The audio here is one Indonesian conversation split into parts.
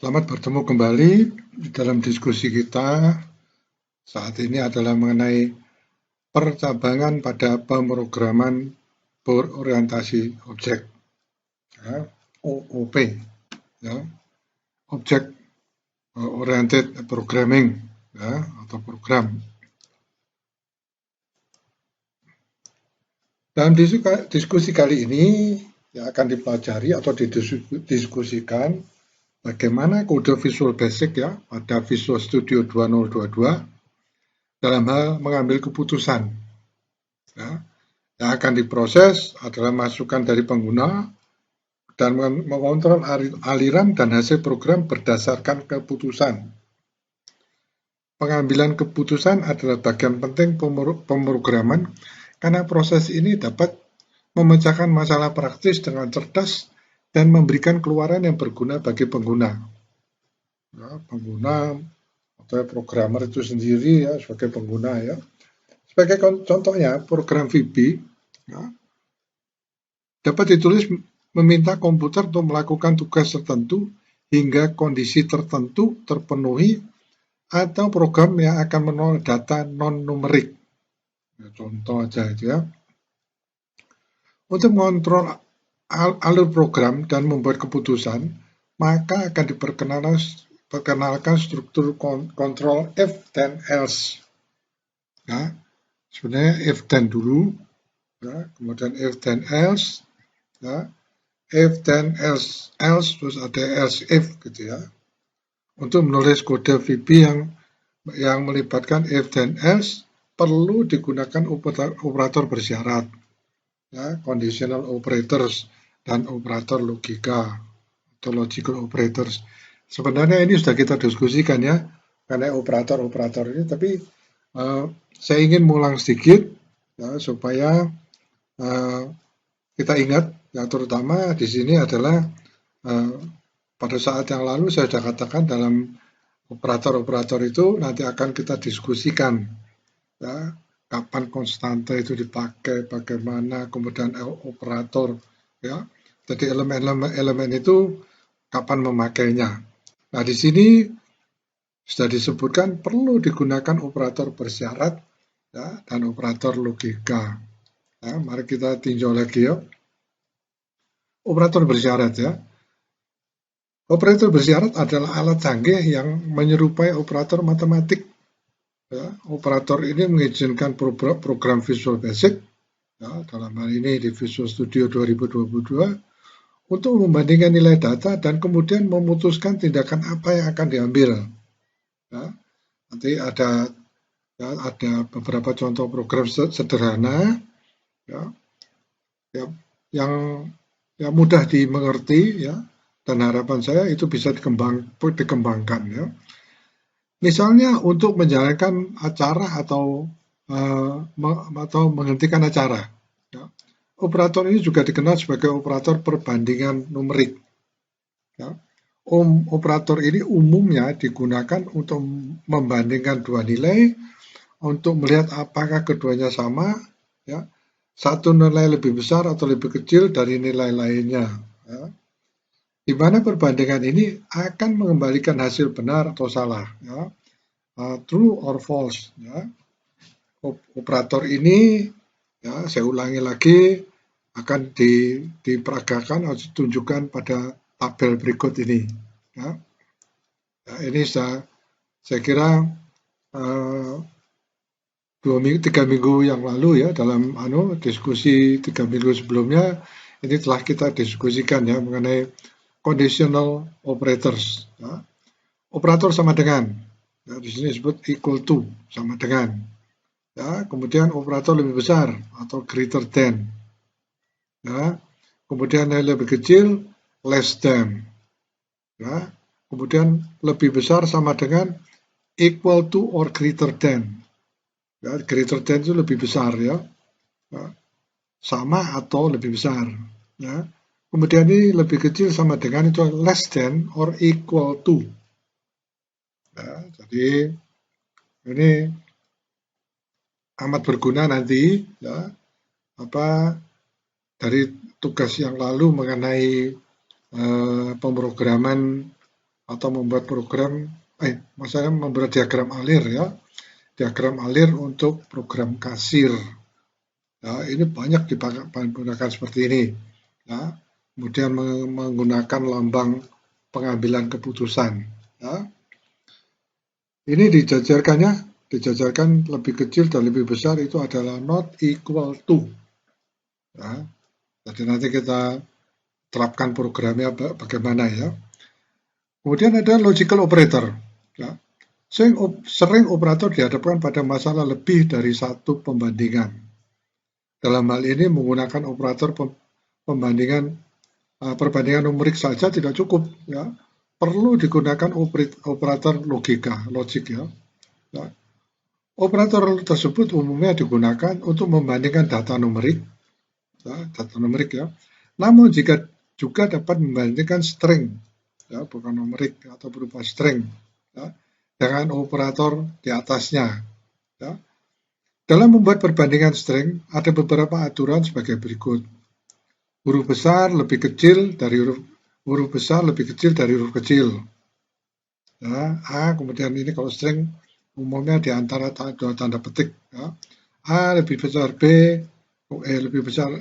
Selamat bertemu kembali di dalam diskusi kita saat ini adalah mengenai percabangan pada pemrograman berorientasi objek, ya, OOP, ya, Object Oriented Programming, ya, atau program. Dalam diskusi kali ini yang akan dipelajari atau didiskusikan bagaimana kode Visual Basic ya pada Visual Studio 2022 dalam hal mengambil keputusan. Ya, yang akan diproses adalah masukan dari pengguna dan mengontrol aliran dan hasil program berdasarkan keputusan. Pengambilan keputusan adalah bagian penting pemrograman karena proses ini dapat memecahkan masalah praktis dengan cerdas dan memberikan keluaran yang berguna bagi pengguna. Ya, pengguna atau programmer itu sendiri ya sebagai pengguna ya. Sebagai contohnya program VB ya, dapat ditulis meminta komputer untuk melakukan tugas tertentu hingga kondisi tertentu terpenuhi atau program yang akan menolak data non-numerik. Ya, contoh aja itu ya. Untuk mengontrol alur program dan membuat keputusan, maka akan diperkenalkan struktur kontrol if dan else. Ya, sebenarnya if dan dulu, ya, kemudian if dan else, ya, if dan else terus ada else if gitu ya. Untuk menulis kode VB yang melibatkan if dan else perlu digunakan operator bersyarat, ya, conditional operators dan operator logika atau logical operators. Sebenarnya ini sudah kita diskusikan ya, karena operator-operator ini, tapi saya ingin mengulang sedikit ya, supaya kita ingat, yang terutama di sini adalah pada saat yang lalu saya sudah katakan dalam operator-operator itu nanti akan kita diskusikan ya, kapan konstanta itu dipakai, bagaimana, kemudian operator ya. Jadi elemen itu kapan memakainya. Nah, di sini sudah disebutkan perlu digunakan operator bersyarat ya, dan operator logika. Ya, mari kita tinjau lagi ya. Operator bersyarat ya. Operator bersyarat adalah alat canggih yang menyerupai operator matematik. Ya, operator ini mengizinkan program Visual Basic, ya, dalam hal ini di Visual Studio 2022, untuk membandingkan nilai data dan kemudian memutuskan tindakan apa yang akan diambil. Ya, nanti ada beberapa contoh program sederhana, ya, yang mudah dimengerti, ya, dan harapan saya itu bisa dikembangkan. Ya. Misalnya untuk menjalankan acara atau menghentikan acara. Ya. Operator ini juga dikenal sebagai operator perbandingan numerik. Ya. Operator ini umumnya digunakan untuk membandingkan dua nilai, untuk melihat apakah keduanya sama, ya, satu nilai lebih besar atau lebih kecil dari nilai lainnya. Ya. Di mana perbandingan ini akan mengembalikan hasil benar atau salah. Ya. True or false. Ya. Operator ini, ya, saya ulangi lagi, akan diperagakan atau ditunjukkan pada tabel berikut ini. Ya. Ya, ini saya kira 3 minggu yang lalu ya, dalam diskusi 3 minggu sebelumnya ini telah kita diskusikan ya mengenai conditional operators. Ya. Operator sama dengan, ya, di sini disebut equal to, sama dengan. Ya, kemudian operator lebih besar atau greater than. Ya, kemudian yang lebih kecil less than. Ya, kemudian lebih besar sama dengan equal to or greater than. Ya, greater than itu lebih besar ya. Ya, sama atau lebih besar. Ya. Kemudian ini lebih kecil sama dengan itu less than or equal to. Ya, jadi ini amat berguna nanti ya, dari tugas yang lalu mengenai pemrograman atau membuat program, maksudnya membuat diagram alir ya, diagram alir untuk program kasir. Ya, ini banyak digunakan seperti ini. Ya. Kemudian menggunakan lambang pengambilan keputusan. Ya. Ini dijajarkan lebih kecil dan lebih besar itu adalah not equal to. Ya. Jadi nanti kita terapkan programnya bagaimana ya. Kemudian ada logical operator. Ya. Sering operator dihadapkan pada masalah lebih dari satu pembandingan. Dalam hal ini menggunakan operator perbandingan numerik saja tidak cukup, ya. Perlu digunakan operator logik ya. Ya. Operator tersebut umumnya digunakan untuk membandingkan data numerik, ya. Namun jika juga dapat membandingkan string, ya, bukan numerik atau berupa string, ya, dengan operator di atasnya. Ya. Dalam membuat perbandingan string, ada beberapa aturan sebagai berikut. Huruf besar lebih kecil dari huruf besar lebih kecil dari huruf kecil. Ya, A, kemudian ini kalau string umumnya di antara dua tanda petik. Ya. A lebih besar B, lebih besar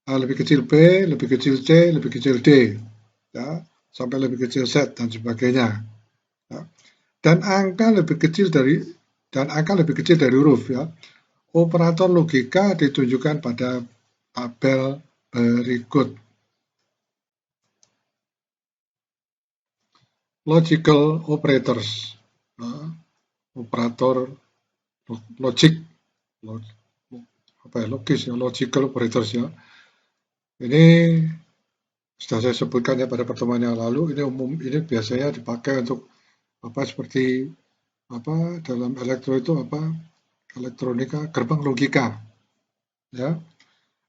A lebih kecil B, lebih kecil C, lebih kecil D, ya, sampai lebih kecil Z dan sebagainya. Ya. Dan angka lebih kecil dari huruf ya. Operator logika ditunjukkan pada tabel berikut. Logical operators, operator logik, logis ya, logical operators ya. Ini sudah saya sebutkan ya pada pertemuan yang lalu. Ini biasanya dipakai untuk seperti dalam itu elektronika gerbang logika, ya.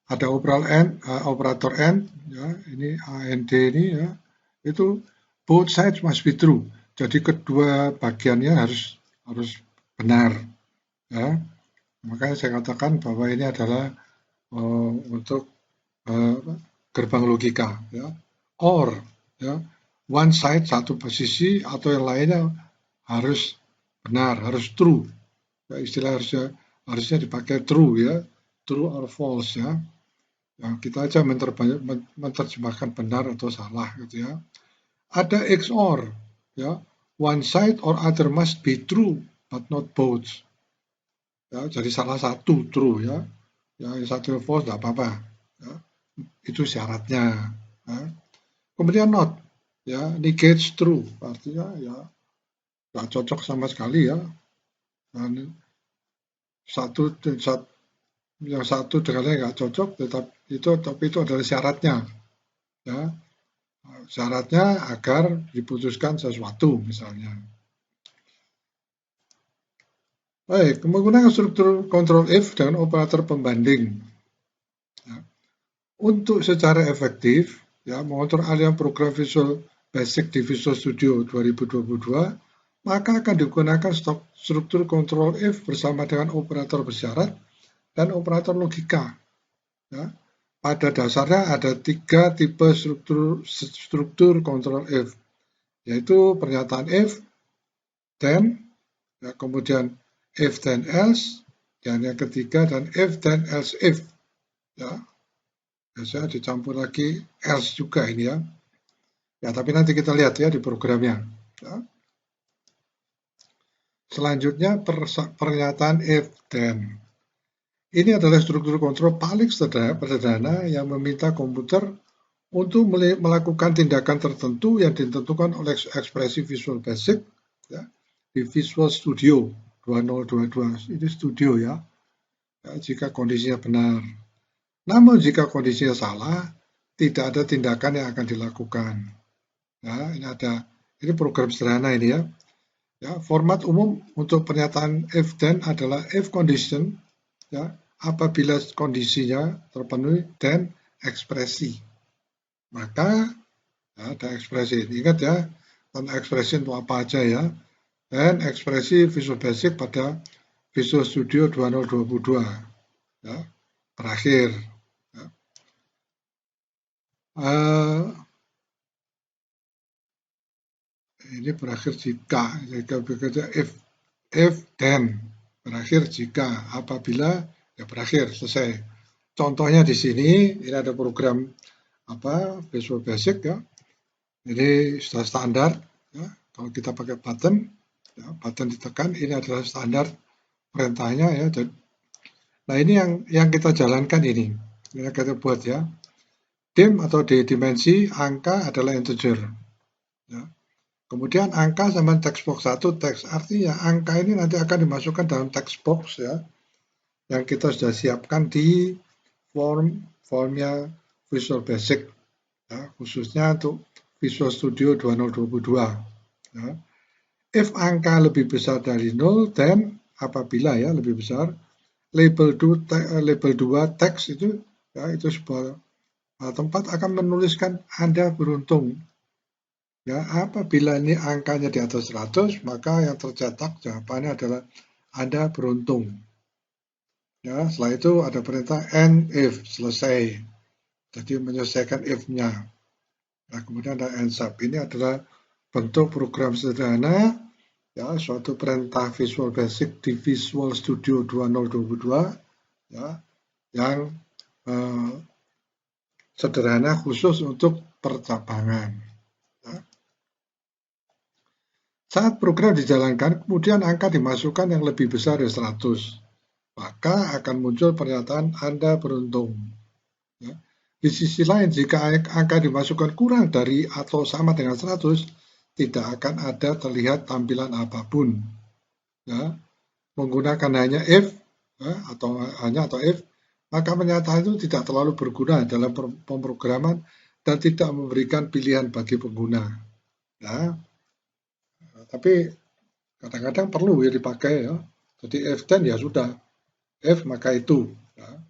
Ada operator AND, ya. Ini AND ini ya, itu both sides must be true. Jadi kedua bagiannya harus benar, ya. Makanya saya katakan bahwa ini adalah untuk gerbang logika, ya. Or, ya, one side satu posisi atau yang lainnya harus benar, harus true. Ya, istilah harusnya dipakai true ya, true or false ya. Ya, kita aja menerjemahkan benar atau salah gitu ya. Ada XOR ya, one side or other must be true but not both. Ya, jadi salah satu true ya, yang satu false tidak apa-apa. Ya, itu syaratnya. Ya. Kemudian not ya, negates true, artinya ya nggak cocok sama sekali ya. Dan yang satu dengan yang nggak cocok, tapi itu adalah syaratnya. Ya, syaratnya agar diputuskan sesuatu misalnya. Baik, menggunakan struktur control if dengan operator pembanding. Ya. Untuk secara efektif, ya, mengontrol aliran program Visual Basic di Visual Studio 2022, maka akan digunakan struktur control if bersama dengan operator bersyarat dan operator logika. Ya. Pada dasarnya ada 3 tipe struktur control if, yaitu pernyataan if, then, ya, kemudian if then else, dan yang ketiga dan if then else if. Ya, biasanya dicampur lagi else juga ini ya. Ya, tapi nanti kita lihat ya di programnya. Ya. Selanjutnya pernyataan if then. Ini adalah struktur kontrol paling sederhana yang meminta komputer untuk melakukan tindakan tertentu yang ditentukan oleh ekspresi Visual Basic ya, di Visual Studio 2022. Ini studio ya, jika kondisinya benar. Namun jika kondisinya salah, tidak ada tindakan yang akan dilakukan. Ya, ini program sederhana ini ya. Ya, format umum untuk pernyataan if then adalah if condition, ya, apabila kondisinya terpenuhi dan ekspresi. Maka ya, ada ekspresi. Ingat ya, ekspresi itu apa aja ya. Dan ekspresi Visual Basic pada Visual Studio 2022. Ya, terakhir. Ya. Ini berakhir jika, jika bekerja if then, berakhir jika, apabila, ya berakhir, selesai. Contohnya di sini, ini ada program Visual Basic ya. Ini sudah standar ya. Kalau kita pakai button, ya, button ditekan, ini adalah standar perintahnya ya. Nah ini yang kita jalankan ini kita buat ya. Dim atau dimensi angka adalah integer. Ya. Kemudian angka sama text box 1 teks, artinya angka ini nanti akan dimasukkan dalam text box ya, yang kita sudah siapkan di formnya Visual Basic ya, khususnya untuk Visual Studio 2022 ya. If angka lebih besar dari 0, then apabila ya lebih besar, label 2 teks itu ya, itu sebuah tempat akan menuliskan Anda beruntung. Ya, apabila ini angkanya di atas 100, maka yang tercetak jawabannya adalah Anda beruntung. Ya, setelah itu ada perintah end if, selesai. Jadi menyelesaikan if-nya. Nah, kemudian ada end sub. Ini adalah bentuk program sederhana, ya, suatu perintah Visual Basic di Visual Studio 2022, ya, yang sederhana khusus untuk percabangan. Ya. Saat program dijalankan, kemudian angka dimasukkan yang lebih besar dari 100, maka akan muncul pernyataan Anda beruntung. Ya. Di sisi lain, jika angka dimasukkan kurang dari atau sama dengan 100, tidak akan ada terlihat tampilan apapun. Ya. Menggunakan hanya if ya, atau if, maka pernyataan itu tidak terlalu berguna dalam pemrograman dan tidak memberikan pilihan bagi pengguna. Ya. Tapi kadang-kadang perlu ya dipakai ya. Jadi if then ya sudah, if maka itu, ya.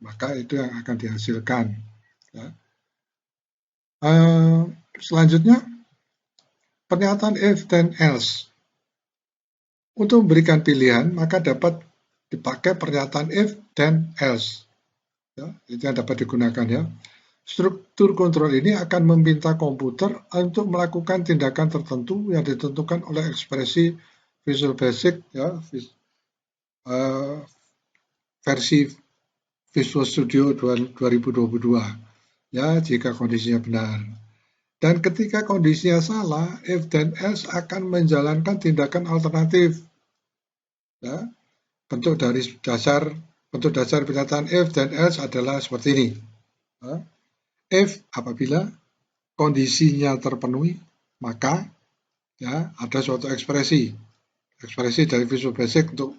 Maka itu yang akan dihasilkan. Ya. Selanjutnya pernyataan if then else. Untuk memberikan pilihan maka dapat dipakai pernyataan if then else. Ya, itu yang dapat digunakan ya. Struktur kontrol ini akan meminta komputer untuk melakukan tindakan tertentu yang ditentukan oleh ekspresi Visual Basic ya, versi Visual Studio 2022 ya, jika kondisinya benar. Dan ketika kondisinya salah, if then else akan menjalankan tindakan alternatif. Ya, bentuk dasar pernyataan if then else adalah seperti ini. Ya. If apabila kondisinya terpenuhi, maka ya ada suatu ekspresi dari Visual Basic untuk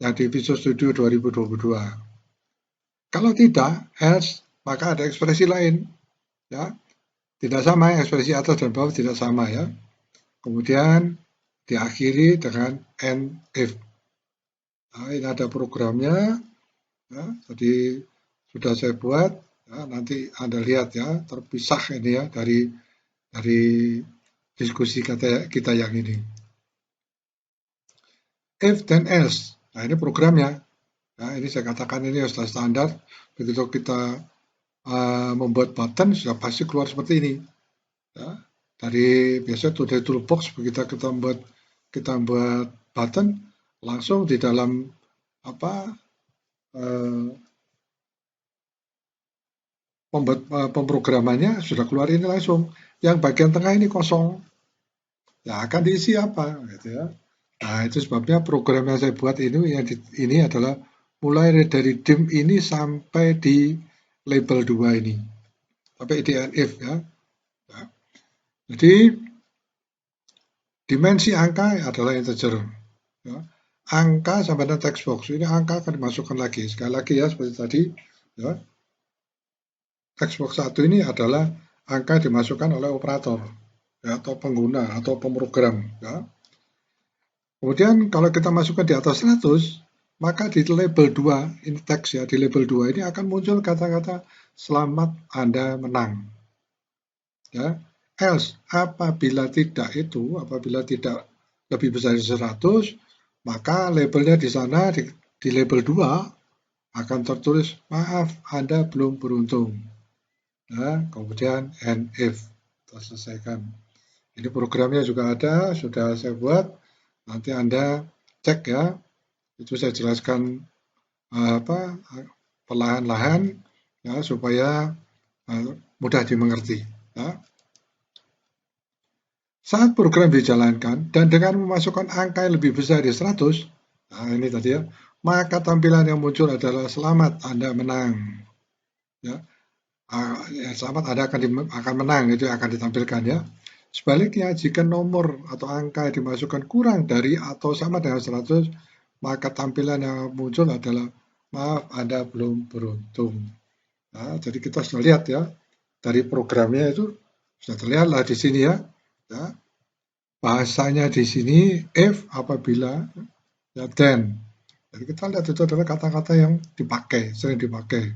yang di Visual Studio 2022. Kalau tidak, else, maka ada ekspresi lain. Ya, tidak sama, ekspresi atas dan bawah tidak sama ya. Kemudian diakhiri dengan end if. Nah, ini ada programnya. Ya, tadi sudah saya buat. Ya, nanti Anda lihat ya, terpisah ini ya dari diskusi kita yang ini. If then else. Nah, ini programnya. Nah, ini saya katakan ini sudah standar. Begitu kita membuat button sudah pasti keluar seperti ini. Ya, dari biasa dari toolbox begitu kita membuat button langsung di dalam pemrogramannya sudah keluar ini langsung. Yang bagian tengah ini kosong. Ya akan diisi apa gitu ya. Nah, itu sebabnya program yang saya buat ini adalah mulai dari dim ini sampai di label 2 ini. Sampai di end if ya. Nah, jadi dimensi angka adalah integer. Ya. Angka sampai dengan text box. Ini angka akan dimasukkan lagi. Sekali lagi ya seperti tadi ya. Text box 1 ini adalah angka yang dimasukkan oleh operator ya, atau pengguna atau pemrogram ya. Kemudian kalau kita masukkan di atas 100, maka di label 2 ini teks ya, di label 2 ini akan muncul kata-kata selamat Anda menang. Ya. Else apabila tidak lebih besar dari 100, maka labelnya di sana di label 2 akan tertulis maaf Anda belum beruntung. Nah, kemudian end if, kita selesaikan. Ini programnya juga ada, sudah saya buat. Nanti Anda cek ya. Itu saya jelaskan perlahan-lahan ya supaya mudah dimengerti. Ya. Saat program dijalankan dan dengan memasukkan angka yang lebih besar dari 100, nah ini tadi ya, maka tampilan yang muncul adalah selamat Anda menang. Ya, selamat Anda akan menang, itu akan ditampilkan ya. Sebaliknya, jika nomor atau angka yang dimasukkan kurang dari atau sama dengan 100, maka tampilan yang muncul adalah maaf Anda belum beruntung. Nah, jadi kita sudah lihat ya, dari programnya itu sudah terlihat lah di sini ya. Ya. Bahasanya di sini if apabila ya then. Jadi kita lihat itu adalah kata-kata yang dipakai, sering dipakai.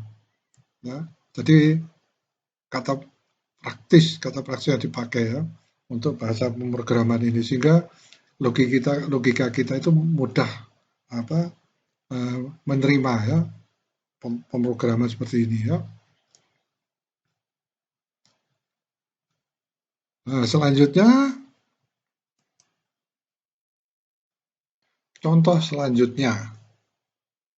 Ya. Jadi kata praktis yang dipakai ya untuk bahasa pemrograman ini sehingga logika kita itu mudah menerima ya pemrograman seperti ini ya. Nah, selanjutnya contoh selanjutnya.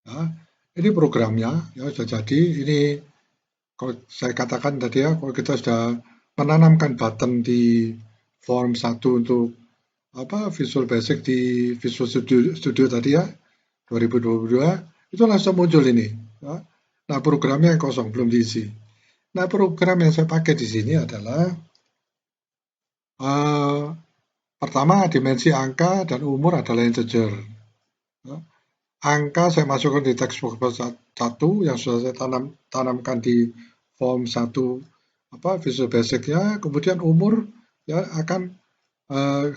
Nah, ini programnya ya sudah jadi. Ini kalau saya katakan tadi ya, kalau kita sudah menanamkan button di form 1 untuk Visual Basic di Visual Studio tadi ya 2022 itu langsung muncul ini. Ya. Nah, programnya yang kosong belum diisi. Nah, program yang saya pakai di sini adalah pertama dimensi angka dan umur adalah integer. Ya. Angka saya masukkan di text box 1 yang sudah saya tanamkan di form 1 Visual Basic-nya, kemudian umur ya akan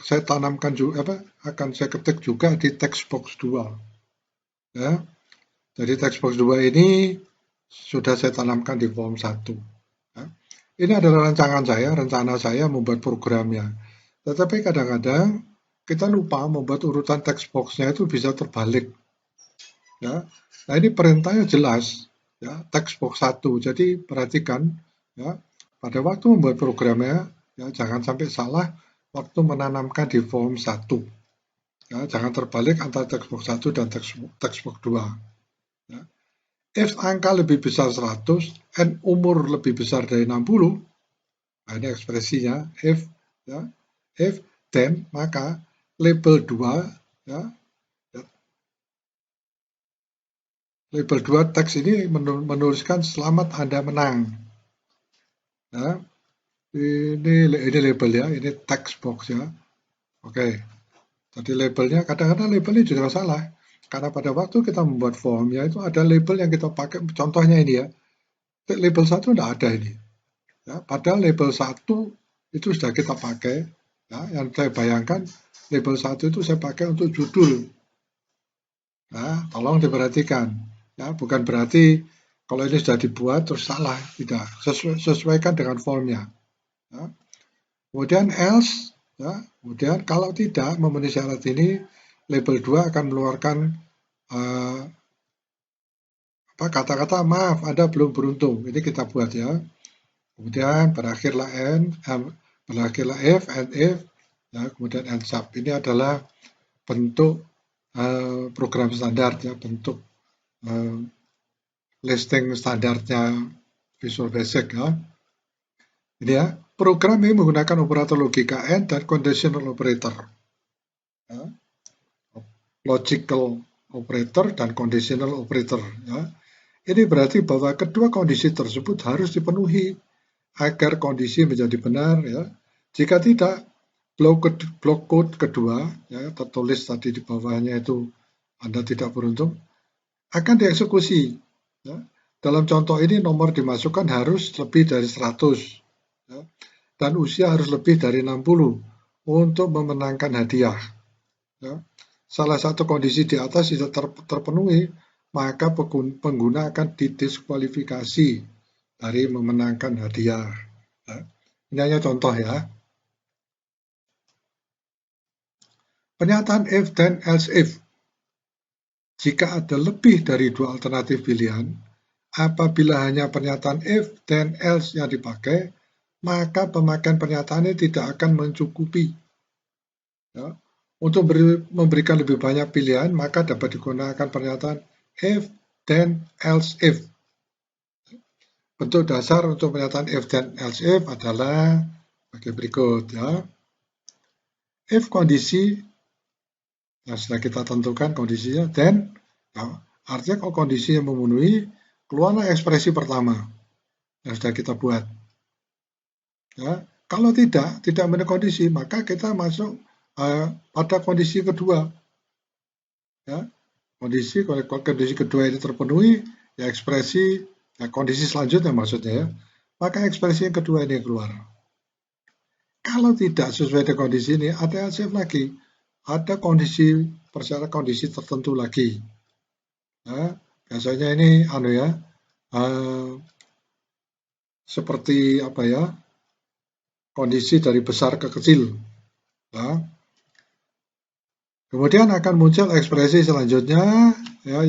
saya tanamkan juga akan saya ketik juga di text box 2. Ya. Jadi text box 2 ini sudah saya tanamkan di form 1. Ya. Ini adalah rencana saya membuat programnya. Tetapi kadang-kadang kita lupa membuat urutan text box-nya itu bisa terbalik. Ya. Nah, ini perintahnya jelas, ya, text box 1. Jadi perhatikan ya, pada waktu membuat programnya ya jangan sampai salah waktu menanamkan di form 1. Ya, jangan terbalik antara text box 1 dan text box 2. Ya. If angka lebih besar 100 and umur lebih besar dari 60, nah ini ekspresinya if ya, if then maka label 2 ya, label 2 teks ini menuliskan selamat Anda menang. Ya, ini label ya, ini text box ya. Oke. Jadi labelnya kadang-kadang labelnya juga salah. Karena pada waktu kita membuat form ya itu ada label yang kita pakai, contohnya ini ya. Label 1 tidak ada ini. Ya, padahal label 1 itu sudah kita pakai. Ya, yang saya bayangkan label 1 itu saya pakai untuk judul. Nah, tolong diperhatikan. Ya, bukan berarti kalau ini sudah dibuat terus salah, tidak. Sesuaikan dengan formnya. Ya. Kemudian else, ya. Kemudian kalau tidak memenuhi syarat ini, label 2 akan mengeluarkan kata-kata maaf, Anda belum beruntung. Ini kita buat ya. Kemudian berakhirlah if and if, ya. Kemudian end sub. Ini adalah bentuk program standar ya, bentuk listing standarnya Visual Basic ya. Ini ya, program ini menggunakan operator logika AND dan conditional operator. Ya. Logical operator dan conditional operator. Ya. Ini berarti bahwa kedua kondisi tersebut harus dipenuhi agar kondisi menjadi benar. Ya. Jika tidak, blok code kedua, ya, tertulis tadi di bawahnya itu Anda tidak beruntung, akan dieksekusi. Ya. Dalam contoh ini nomor dimasukkan harus lebih dari 100 ya, dan usia harus lebih dari 60 untuk memenangkan hadiah. Ya. Salah satu kondisi di atas tidak terpenuhi, maka pengguna akan didiskualifikasi dari memenangkan hadiah. Ya. Ini hanya contoh ya. Pernyataan if dan else if. Jika ada lebih dari dua alternatif pilihan, apabila hanya pernyataan if dan else yang dipakai, maka pemakaian pernyataan ini tidak akan mencukupi. Ya. Untuk memberikan lebih banyak pilihan, maka dapat digunakan pernyataan if, then, else, if. Bentuk dasar untuk pernyataan if, then, else, if adalah sebagai berikut. Ya. If kondisi yang sudah kita tentukan kondisinya, then, ya, artinya kalau kondisi yang memenuhi, keluarlah ekspresi pertama yang sudah kita buat. Ya. Kalau tidak memenuhi kondisi, maka kita masuk pada kondisi kedua. Ya. Kalau kondisi kedua ini terpenuhi, ya ekspresi, ya kondisi selanjutnya maksudnya ya, maka ekspresi yang kedua ini keluar. Kalau tidak sesuai dengan kondisi ini, ada else if lagi, ada kondisi persyarat kondisi tertentu lagi. Ya, biasanya ini seperti apa ya, kondisi dari besar ke kecil. Ya. Kemudian akan muncul ekspresi selanjutnya ya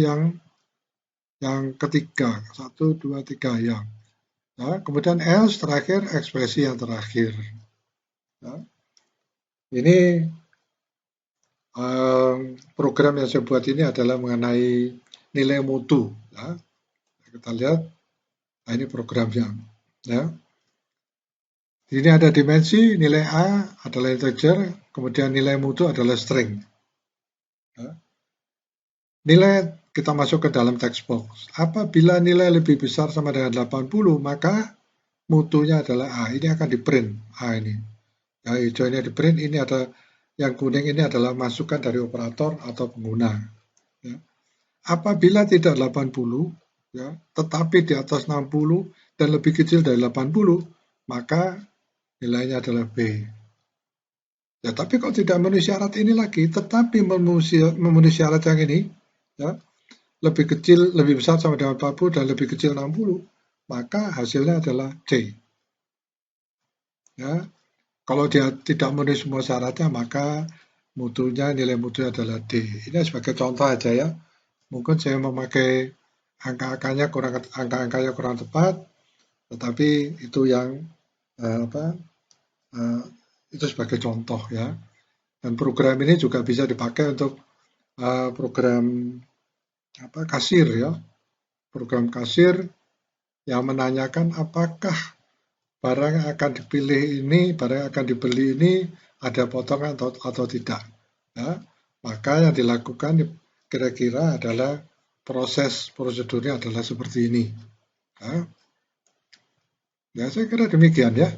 yang ketiga, 1, 2, 3 ya. Ya. Kemudian else terakhir ekspresi yang terakhir. Ya. Ini program yang saya buat ini adalah mengenai nilai mutu. Ya. Kita lihat, nah ini programnya. Ya. Ini ada dimensi, nilai A adalah integer, kemudian nilai mutu adalah string. Ya. Nilai kita masuk ke dalam text box. Apabila nilai lebih besar sama dengan 80, maka mutunya adalah A. Ini akan di print A ini. Ya, hijau ini di print, ini ada yang kuning ini adalah masukan dari operator atau pengguna. Ya. Apabila tidak 80, ya, tetapi di atas 60 dan lebih kecil dari 80, maka nilainya adalah B. Ya, tapi kalau tidak memenuhi syarat ini lagi, tetapi memenuhi syarat yang ini, ya, lebih kecil, lebih besar sama dengan 40 dan lebih kecil 60, maka hasilnya adalah C. Ya, kalau dia tidak memenuhi semua syaratnya, maka nilai mutunya adalah D. Ini sebagai contoh aja ya. Mungkin saya memakai angka-angkanya kurang tepat, tetapi itu yang itu sebagai contoh ya. Dan program ini juga bisa dipakai untuk program kasir ya. Program kasir yang menanyakan apakah barang yang akan dipilih ini, barang yang akan dibeli ini ada potongan atau tidak. Ya. Maka yang dilakukan kira-kira adalah prosedurnya adalah seperti ini. Ya, saya kira demikian ya.